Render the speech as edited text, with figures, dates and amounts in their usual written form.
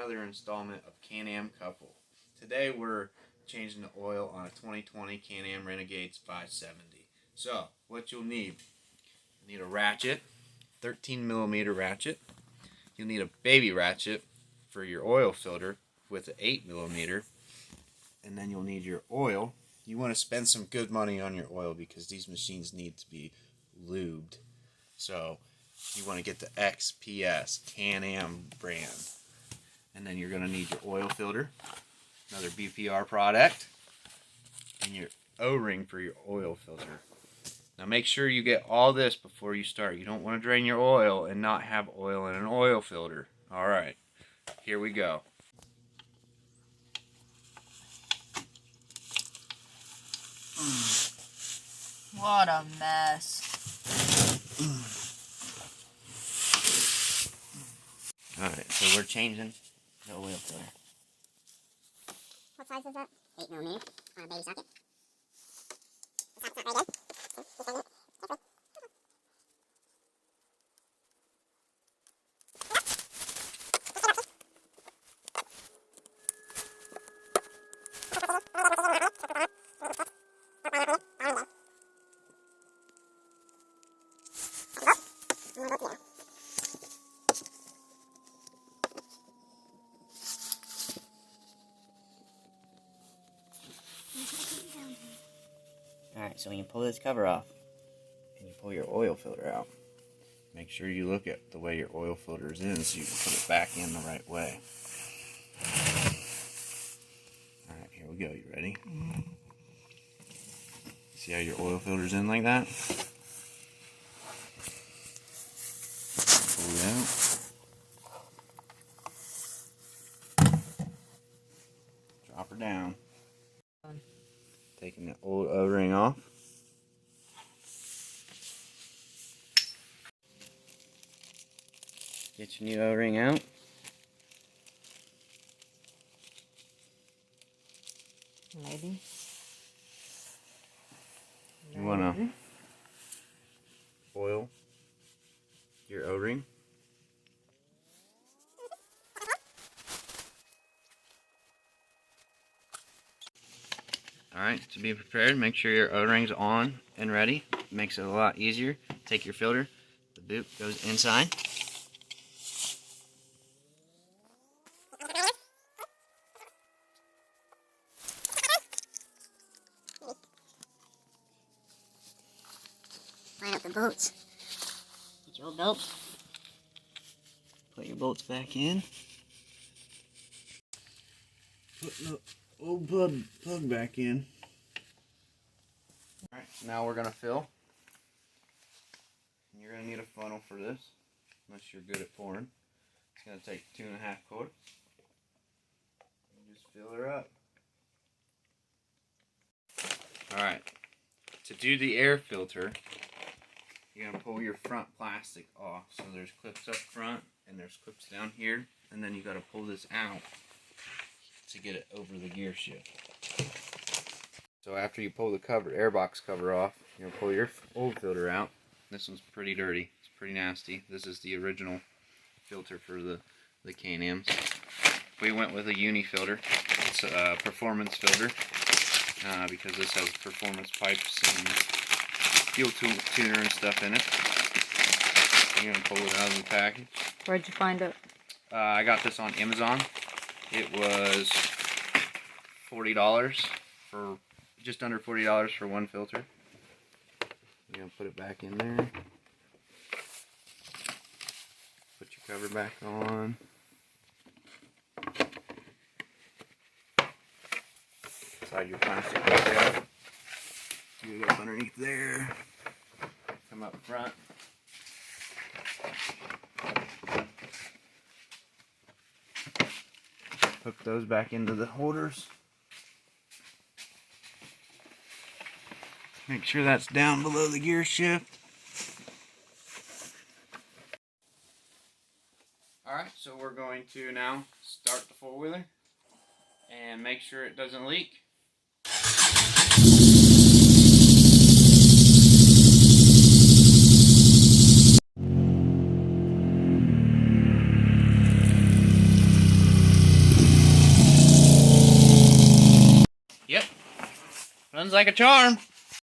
another installment of Can-Am Couple. Today we're changing the oil on a 2020 Can-Am Renegade 570. So, what you'll need a ratchet, 13mm ratchet. You'll need a baby ratchet for your oil filter with an 8mm. And then you'll need your oil. You want to spend some good money on your oil because these machines need to be lubed. So, you want to get the XPS Can-Am brand. And then you're going to need your oil filter, another BPR product, and your O-ring for your oil filter. Now make sure you get all this before you start. You don't want to drain your oil and not have oil in an oil filter. Alright, here we go. What a mess. Alright, so we're changing the oil filter. What size is that? 8mm on a baby socket. The socket's not very good. Alright, so when you pull this cover off, and you pull your oil filter out, Make sure you look at the way your oil filter is in so you can put it back in the right way. Alright, here we go. You ready? See how your oil filter's in like that? Pull it out. Drop her down. Taking the old O-ring off. get your new O-ring out. Maybe. You want to oil your O-ring. Alright, to be prepared, make sure your O-ring's on and ready. Makes it a lot easier. Take your filter, the boot goes inside. Line up the bolts. Get your old bolts. Put your bolts back in. Put the old plug back in. Alright, so now we're going to fill. And you're going to need a funnel for this, unless you're good at pouring. It's going to take 2.5 quarts. And just fill her up. Alright, to do the air filter, you're going to pull your front plastic off. So there's clips up front, and there's clips down here, and then you got to pull this out to get it over the gear shift. So after you pull the cover, airbox cover off, you're gonna pull your old filter out. This one's pretty dirty. It's pretty nasty. This is the original filter for the Can-Ams. We went with a uni filter. It's a performance filter because this has performance pipes and fuel tuner and stuff in it. You're gonna pull it out of the package. Where'd you find it? I got this on Amazon. It was $40 for just under $40 for one filter. You're gonna put it back in there. Put your cover back on. Slide your plastic back out. You go up underneath there. Come up front. Hook those back into the holders. Make sure that's down below the gear shift. Alright, so we're going to now start the four-wheeler and make sure it doesn't leak. Runs like a charm.